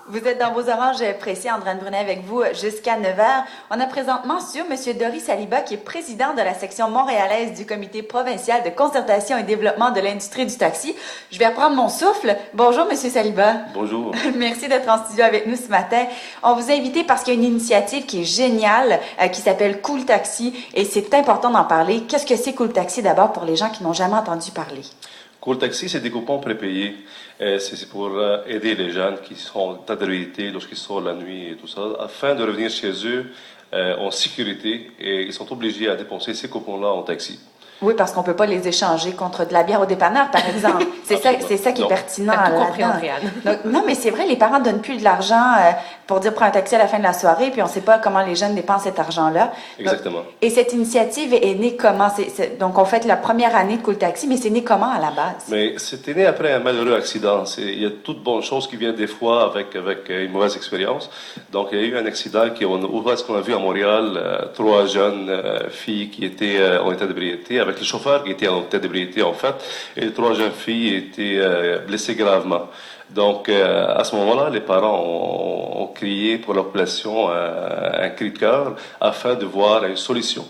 Vous êtes dans vos oranges pressés, Andréane Brunet avec vous jusqu'à 9 heures. On a présentement sur M. Dory Saliba, qui est président de la section montréalaise du Comité provincial de concertation et développement de l'industrie du taxi. Je vais reprendre mon souffle. Bonjour, M. Saliba. Bonjour. Merci d'être en studio avec nous ce matin. On vous a invité parce qu'il y a une initiative qui est géniale, qui s'appelle Cool Taxi, et c'est important d'en parler. Qu'est-ce que c'est Cool Taxi d'abord pour les gens qui n'ont jamais entendu parler? Cool Taxi, c'est des coupons prépayés. C'est pour aider les jeunes qui sont en état de réalité lorsqu'ils sortent la nuit et tout ça, afin de revenir chez eux en sécurité, et ils sont obligés à dépenser ces coupons-là en taxi. Oui, parce qu'on ne peut pas les échanger contre de la bière au dépanneur, par exemple. C'est ça qui est pertinent là-dedans. Donc, non, mais c'est vrai, les parents ne donnent plus de l'argent pour dire prends un taxi à la fin de la soirée, puis on ne sait pas comment les jeunes dépensent cet argent-là. Exactement. Donc, et cette initiative est née comment? Donc, on fête la première année de Cool Taxi, mais c'est né comment à la base? Mais c'était né après un malheureux accident. Il y a toutes bonnes choses qui viennent des fois avec une mauvaise expérience. Donc, il y a eu un accident où est-ce qu'on a vu à Montréal 3 jeunes filles qui étaient en état d'ébriété, avec le chauffeur qui était en état d'ébriété en fait, et les 3 jeunes filles étaient blessées gravement. Donc, à ce moment-là, les parents ont crié pour la population un cri de cœur afin de voir une solution.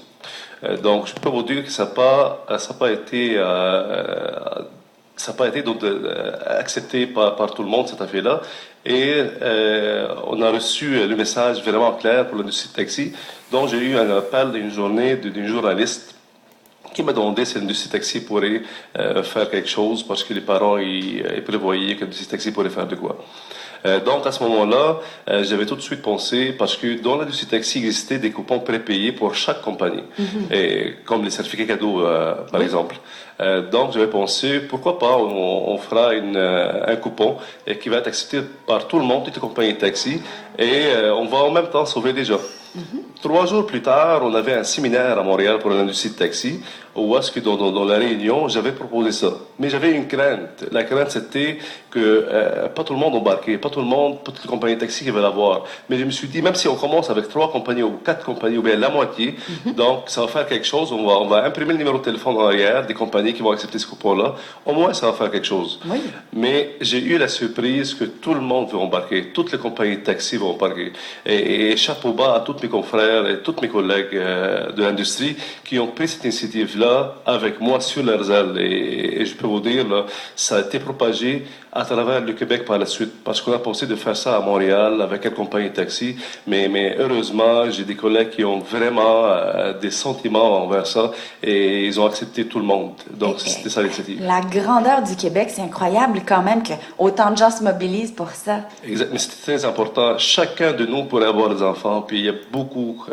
Donc, je peux vous dire que ça n'a pas été accepté par tout le monde, cette affaire-là. Et on a reçu le message vraiment clair pour l'industrie de taxi. Donc, j'ai eu un appel d'une journée d'une journaliste qui m'a demandé si l'industrie taxi pourrait faire quelque chose, parce que les parents ils prévoyaient que l'industrie taxi pourrait faire de quoi. Donc, à ce moment-là, j'avais tout de suite pensé, parce que dans l'industrie taxi, il existait des coupons prépayés pour chaque compagnie, et, comme les certificats cadeaux, par exemple. Donc, j'avais pensé, pourquoi pas, on fera un coupon qui va être accepté par tout le monde, toutes les compagnies de taxi, et on va en même temps sauver des gens. 3 jours plus tard, on avait un séminaire à Montréal pour l'industrie de taxi, où est-ce que dans la réunion, j'avais proposé ça. Mais j'avais une crainte. La crainte, c'était que pas tout le monde embarquait, pas toutes les compagnies de taxi qui veulent l'avoir. Mais je me suis dit, même si on commence avec 3 compagnies ou 4 compagnies, ou bien la moitié, donc ça va faire quelque chose. On va imprimer le numéro de téléphone en arrière des compagnies qui vont accepter ce coupon-là. Au moins, ça va faire quelque chose. Oui. Mais j'ai eu la surprise que tout le monde veut embarquer. Toutes les compagnies de taxi vont embarquer. Et chapeau bas à tous mes confrères et tous mes collègues de l'industrie qui ont pris cette initiative-là avec moi sur leurs ailes, et je peux vous dire, là, ça a été propagé à travers le Québec par la suite, parce qu'on a pensé de faire ça à Montréal avec une compagnie de taxi, mais heureusement, j'ai des collègues qui ont vraiment des sentiments envers ça, et ils ont accepté tout le monde. Donc, c'était ça l'initiative. La grandeur du Québec, c'est incroyable quand même que autant de gens se mobilisent pour ça. Exact, mais c'était très important. Chacun de nous pourrait avoir des enfants, puis il y a beaucoup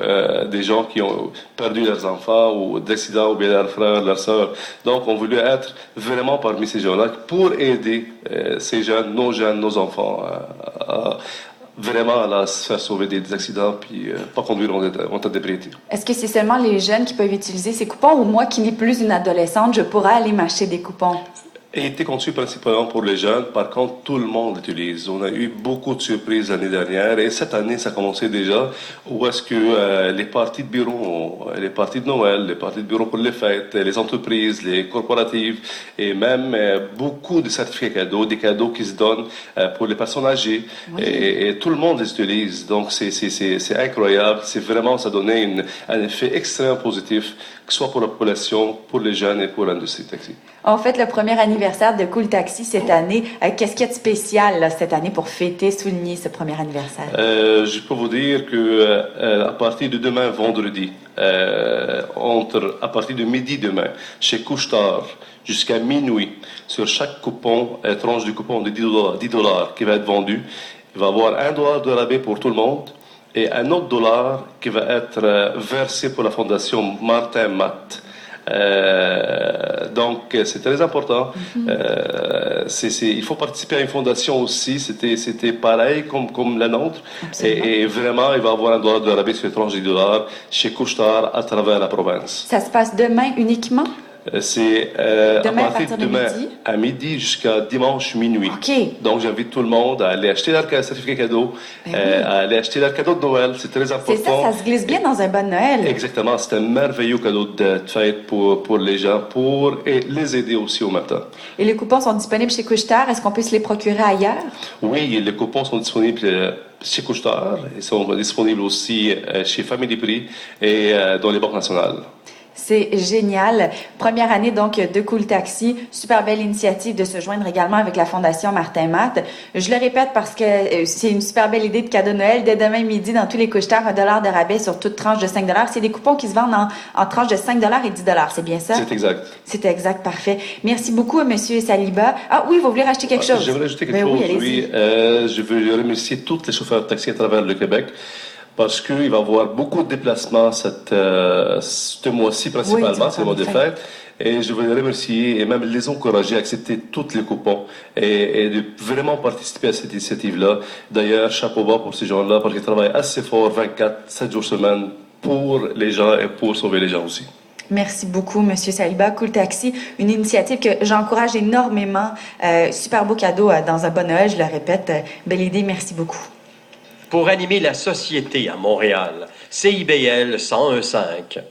des gens qui ont perdu leurs enfants ou d'accidents, ou bien leurs frères, leurs sœurs. Donc, on voulait être vraiment parmi ces gens-là pour aider ces jeunes, nos enfants, vraiment à se faire sauver des accidents, puis pas conduire en état d'ébriété. Est-ce que c'est seulement les jeunes qui peuvent utiliser ces coupons, ou moi qui n'ai plus une adolescente, je pourrais aller m'acheter des coupons? A été conçu principalement pour les jeunes. Par contre, tout le monde l'utilise. On a eu beaucoup de surprises l'année dernière, et cette année, ça a commencé déjà, où est-ce que les parties de bureau, les parties de Noël, les parties de bureau pour les fêtes, les entreprises, les corporatives, et même beaucoup de certificats cadeaux, des cadeaux qui se donnent pour les personnes âgées, oui. Et tout le monde les utilise. Donc, c'est incroyable. C'est vraiment, ça a donné un effet extrêmement positif, que ce soit pour la population, pour les jeunes et pour l'industrie taxi. En fait, le premier anniversaire de Cool Taxi cette année. Qu'est-ce qu'il y a de spécial là, cette année pour fêter, souligner ce premier anniversaire? Je peux vous dire que à partir de demain, vendredi, à partir de midi demain, chez Couche-Tard, jusqu'à minuit, sur chaque coupon, tranche du coupon de $10 qui va être vendu, il va y avoir $1 de rabais pour tout le monde, et un autre dollar qui va être versé pour la fondation Martin Matt. Donc, c'est très important. Il faut participer à une fondation aussi. C'était pareil comme la nôtre. Et vraiment, il va y avoir $1 de rabais sur les tranches de $10 chez Couche-Tard à travers la province. Ça se passe demain uniquement? C'est Demain, à partir de demain midi? à midi jusqu'à dimanche minuit. OK. Donc, j'invite tout le monde à aller acheter leur certificat cadeau, Ben oui. à aller acheter leur cadeau de Noël. C'est très C'est important. ça se glisse bien dans un bon Noël. Exactement. C'est un merveilleux cadeau de fête pour les gens, et les aider aussi au matin. Et les coupons sont disponibles chez Couche-Tard. Est-ce qu'on peut se les procurer ailleurs? Oui, les coupons sont disponibles chez Couche-Tard. Ils sont disponibles aussi chez Family Prix et dans les banques nationales. C'est génial. Première année donc de Cool Taxi. Super belle initiative de se joindre également avec la Fondation Martin Matt. Je le répète parce que c'est une super belle idée de cadeau Noël. Dès demain midi, dans tous les couche-tards, $1 de rabais sur toute tranche de 5 $. C'est des coupons qui se vendent en tranches de 5 $ et 10 $. C'est bien ça? C'est exact. C'est exact, parfait. Merci beaucoup, Monsieur Saliba. Ah oui, vous voulez racheter quelque chose? J'aimerais ajouter quelque Ben chose. oui, allez-y. Je veux remercier tous les chauffeurs de taxi à travers le Québec. Parce qu'il va y avoir beaucoup de déplacements ce mois-ci principalement, c'est le mois des fêtes. Et je veux les remercier et même les encourager à accepter tous les coupons et de vraiment participer à cette initiative-là. D'ailleurs, chapeau bas pour ces gens-là parce qu'ils travaillent assez fort 7 jours semaine pour les gens et pour sauver les gens aussi. Merci beaucoup, Monsieur Saliba. Cool Taxi, une initiative que j'encourage énormément. Super beau cadeau dans un bon Noël, je le répète. Belle idée, merci beaucoup. Pour animer la société à Montréal, CIBL 101.5.